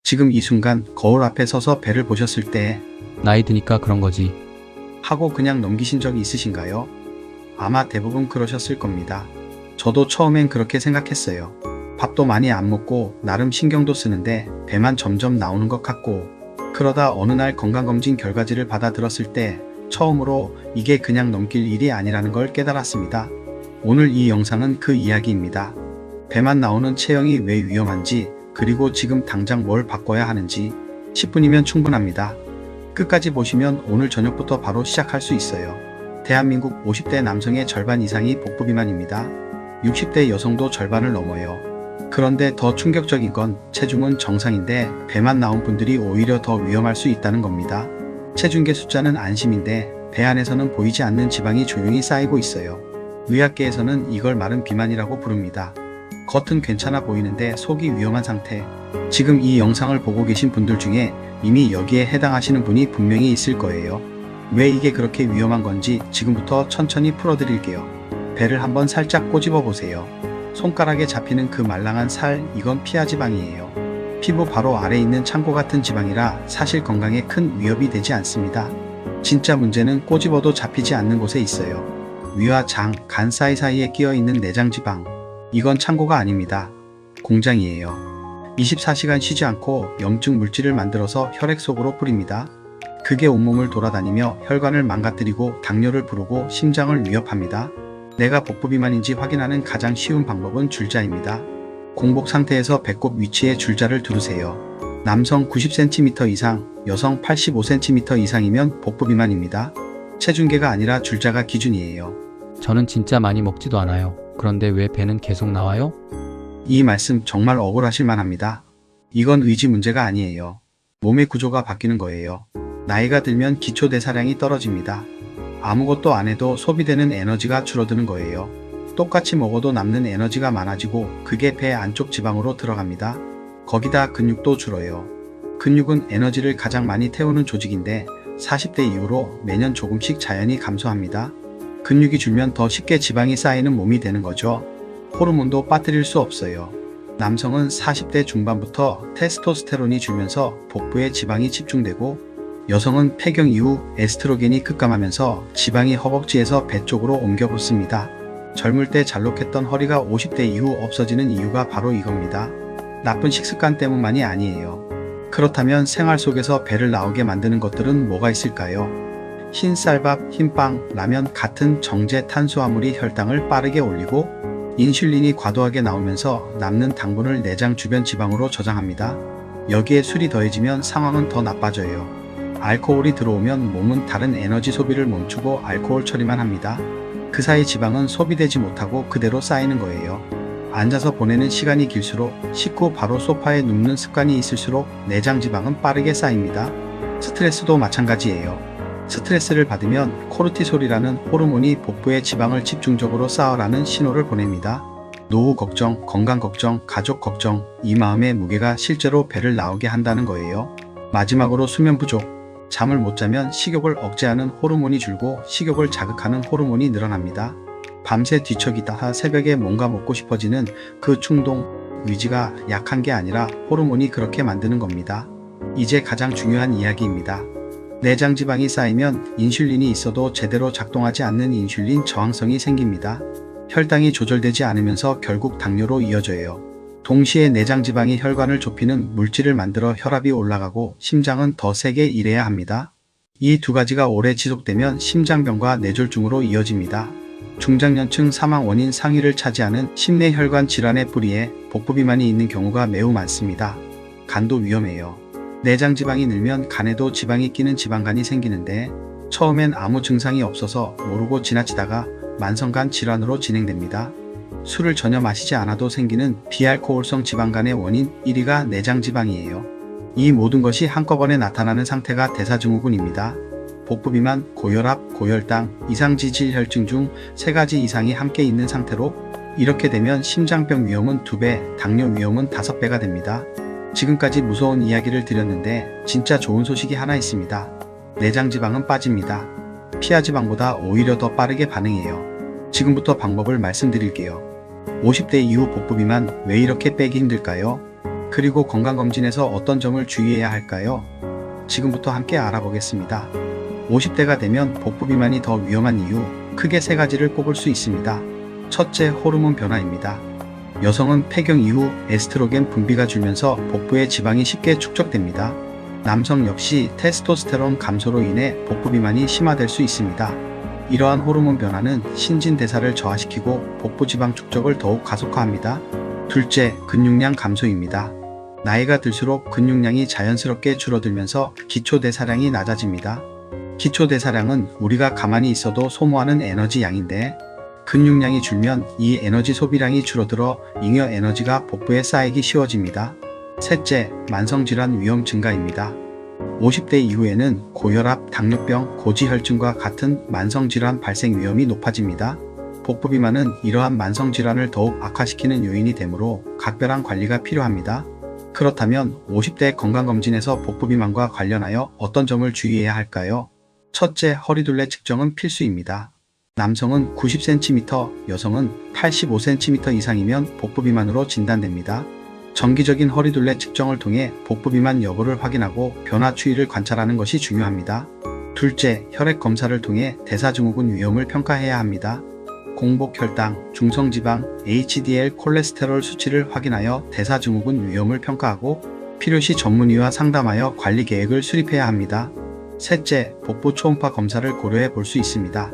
지금 이 순간 거울 앞에 서서 배를 보셨을 때 나이 드니까 그런 거지. 하고 그냥 넘기신 적이 있으신가요? 아마 대부분 그러셨을 겁니다. 저도 처음엔 그렇게 생각했어요. 밥도 많이 안 먹고 나름 신경도 쓰는데 배만 점점 나오는 것 같고, 그러다 어느 날 건강검진 결과지를 받아 들었을 때 처음으로 이게 그냥 넘길 일이 아니라는 걸 깨달았습니다. 오늘 이 영상은 그 이야기입니다. 배만 나오는 체형이 왜 위험한지, 그리고 지금 당장 뭘 바꿔야 하는지 10분이면 충분합니다. 끝까지 보시면 오늘 저녁부터 바로 시작할 수 있어요. 대한민국 50대 남성의 절반 이상이 복부 비만입니다. 60대 여성도 절반을 넘어요. 그런데 더 충격적인 건 체중은 정상인데 배만 나온 분들이 오히려 더 위험할 수 있다는 겁니다. 체중계 숫자는 안심인데 배 안에서는 보이지 않는 지방이 조용히 쌓이고 있어요. 의학계에서는 이걸 마른 비만이라고 부릅니다. 겉은 괜찮아 보이는데 속이 위험한 상태. 지금 이 영상을 보고 계신 분들 중에 이미 여기에 해당하시는 분이 분명히 있을 거예요. 왜 이게 그렇게 위험한 건지 지금부터 천천히 풀어드릴게요. 배를 한번 살짝 꼬집어 보세요. 손가락에 잡히는 그 말랑한 살, 이건 피하지방이에요. 피부 바로 아래에 있는 창고 같은 지방이라 사실 건강에 큰 위협이 되지 않습니다. 진짜 문제는 꼬집어도 잡히지 않는 곳에 있어요. 위와 장, 간 사이사이에 끼어 있는 내장지방. 이건 창고가 아닙니다. 공장이에요. 24시간 쉬지 않고 염증 물질을 만들어서 혈액 속으로 뿌립니다. 그게 온몸을 돌아다니며 혈관을 망가뜨리고 당뇨를 부르고 심장을 위협합니다. 내가 복부 비만인지 확인하는 가장 쉬운 방법은 줄자입니다. 공복 상태에서 배꼽 위치에 줄자를 두르세요. 남성 90cm 이상, 여성 85cm 이상이면 복부 비만입니다. 체중계가 아니라 줄자가 기준이에요. 저는 진짜 많이 먹지도 않아요. 그런데 왜 배는 계속 나와요? 이 말씀 정말 억울하실 만합니다. 이건 의지 문제가 아니에요. 몸의 구조가 바뀌는 거예요. 나이가 들면 기초대사량이 떨어집니다. 아무것도 안 해도 소비되는 에너지가 줄어드는 거예요. 똑같이 먹어도 남는 에너지가 많아지고 그게 배 안쪽 지방으로 들어갑니다. 거기다 근육도 줄어요. 근육은 에너지를 가장 많이 태우는 조직인데 40대 이후로 매년 조금씩 자연히 감소합니다. 근육이 줄면 더 쉽게 지방이 쌓이는 몸이 되는 거죠. 호르몬도 빠뜨릴 수 없어요. 남성은 40대 중반부터 테스토스테론이 줄면서 복부에 지방이 집중되고, 여성은 폐경 이후 에스트로겐이 급감하면서 지방이 허벅지에서 배 쪽으로 옮겨 붙습니다. 젊을 때 잘록했던 허리가 50대 이후 없어지는 이유가 바로 이겁니다. 나쁜 식습관 때문만이 아니에요. 그렇다면 생활 속에서 배를 나오게 만드는 것들은 뭐가 있을까요? 흰 쌀밥, 흰빵, 라면 같은 정제 탄수화물이 혈당을 빠르게 올리고, 인슐린이 과도하게 나오면서 남는 당분을 내장 주변 지방으로 저장합니다. 여기에 술이 더해지면 상황은 더 나빠져요. 알코올이 들어오면 몸은 다른 에너지 소비를 멈추고 알코올 처리만 합니다. 그 사이 지방은 소비되지 못하고 그대로 쌓이는 거예요. 앉아서 보내는 시간이 길수록, 식후 바로 소파에 눕는 습관이 있을수록 내장 지방은 빠르게 쌓입니다. 스트레스도 마찬가지예요. 스트레스를 받으면 코르티솔이라는 호르몬이 복부에 지방을 집중적으로 쌓으라는 신호를 보냅니다. 노후 걱정, 건강 걱정, 가족 걱정, 이 마음의 무게가 실제로 배를 나오게 한다는 거예요. 마지막으로 수면 부족. 잠을 못 자면 식욕을 억제하는 호르몬이 줄고 식욕을 자극하는 호르몬이 늘어납니다. 밤새 뒤척이다가 새벽에 뭔가 먹고 싶어지는 그 충동, 의지가 약한 게 아니라 호르몬이 그렇게 만드는 겁니다. 이제 가장 중요한 이야기입니다. 내장 지방이 쌓이면 인슐린이 있어도 제대로 작동하지 않는 인슐린 저항성이 생깁니다. 혈당이 조절되지 않으면서 결국 당뇨로 이어져요. 동시에 내장 지방이 혈관을 좁히는 물질을 만들어 혈압이 올라가고 심장은 더 세게 일해야 합니다. 이 두 가지가 오래 지속되면 심장병과 뇌졸중으로 이어집니다. 중장년층 사망 원인 상위를 차지하는 심내혈관 질환의 뿌리에 복부 비만이 있는 경우가 매우 많습니다. 간도 위험해요. 내장 지방이 늘면 간에도 지방이 끼는 지방간이 생기는데, 처음엔 아무 증상이 없어서 모르고 지나치다가 만성간 질환으로 진행됩니다. 술을 전혀 마시지 않아도 생기는 비알코올성 지방간의 원인 1위가 내장 지방이에요. 이 모든 것이 한꺼번에 나타나는 상태가 대사증후군입니다. 복부 비만, 고혈압, 고혈당, 이상지질혈증 중 3가지 이상이 함께 있는 상태로, 이렇게 되면 심장병 위험은 2배, 당뇨 위험은 5배가 됩니다. 지금까지 무서운 이야기를 드렸는데 진짜 좋은 소식이 하나 있습니다. 내장 지방은 빠집니다. 피하 지방보다 오히려 더 빠르게 반응해요. 지금부터 방법을 말씀드릴게요. 50대 이후 복부 비만 왜 이렇게 빼기 힘들까요? 그리고 건강검진에서 어떤 점을 주의해야 할까요? 지금부터 함께 알아보겠습니다. 50대가 되면 복부 비만이 더 위험한 이유, 크게 세 가지를 꼽을 수 있습니다. 첫째, 호르몬 변화입니다. 여성은 폐경 이후 에스트로겐 분비가 줄면서 복부에 지방이 쉽게 축적됩니다. 남성 역시 테스토스테론 감소로 인해 복부 비만이 심화될 수 있습니다. 이러한 호르몬 변화는 신진대사를 저하시키고 복부 지방 축적을 더욱 가속화합니다. 둘째, 근육량 감소입니다. 나이가 들수록 근육량이 자연스럽게 줄어들면서 기초대사량이 낮아집니다. 기초대사량은 우리가 가만히 있어도 소모하는 에너지 양인데, 근육량이 줄면 이 에너지 소비량이 줄어들어 잉여 에너지가 복부에 쌓이기 쉬워집니다. 셋째, 만성질환 위험 증가입니다. 50대 이후에는 고혈압, 당뇨병, 고지혈증과 같은 만성질환 발생 위험이 높아집니다. 복부 비만은 이러한 만성질환을 더욱 악화시키는 요인이 되므로 각별한 관리가 필요합니다. 그렇다면 50대 건강검진에서 복부 비만과 관련하여 어떤 점을 주의해야 할까요? 첫째, 허리둘레 측정은 필수입니다. 남성은 90cm, 여성은 85cm 이상이면 복부 비만으로 진단됩니다. 정기적인 허리둘레 측정을 통해 복부 비만 여부를 확인하고 변화 추이를 관찰하는 것이 중요합니다. 둘째, 혈액 검사를 통해 대사증후군 위험을 평가해야 합니다. 공복 혈당, 중성지방, HDL 콜레스테롤 수치를 확인하여 대사증후군 위험을 평가하고 필요시 전문의와 상담하여 관리 계획을 수립해야 합니다. 셋째, 복부 초음파 검사를 고려해 볼 수 있습니다.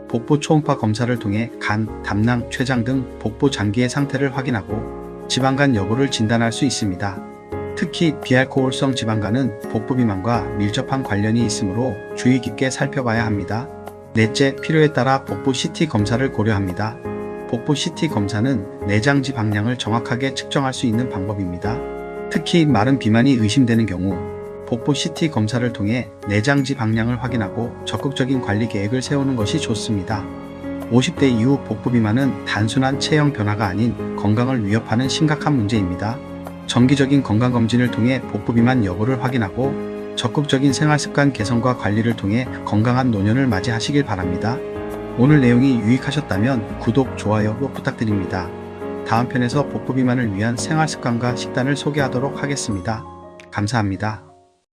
복부 초음파 검사를 통해 간, 담낭, 췌장 등 복부 장기의 상태를 확인하고 지방간 여부를 진단할 수 있습니다. 특히 비알코올성 지방간은 복부 비만과 밀접한 관련이 있으므로 주의 깊게 살펴봐야 합니다. 넷째, 필요에 따라 복부 CT 검사를 고려합니다. 복부 CT 검사는 내장지 방량을 정확하게 측정할 수 있는 방법입니다. 특히 마른 비만이 의심되는 경우 복부 CT 검사를 통해 내장지 방량을 확인하고 적극적인 관리 계획을 세우는 것이 좋습니다. 50대 이후 복부 비만은 단순한 체형 변화가 아닌 건강을 위협하는 심각한 문제입니다. 정기적인 건강검진을 통해 복부 비만 여부를 확인하고 적극적인 생활습관 개선과 관리를 통해 건강한 노년을 맞이하시길 바랍니다. 오늘 내용이 유익하셨다면 구독, 좋아요 부탁드립니다. 다음 편에서 복부 비만을 위한 생활습관과 식단을 소개하도록 하겠습니다. 감사합니다.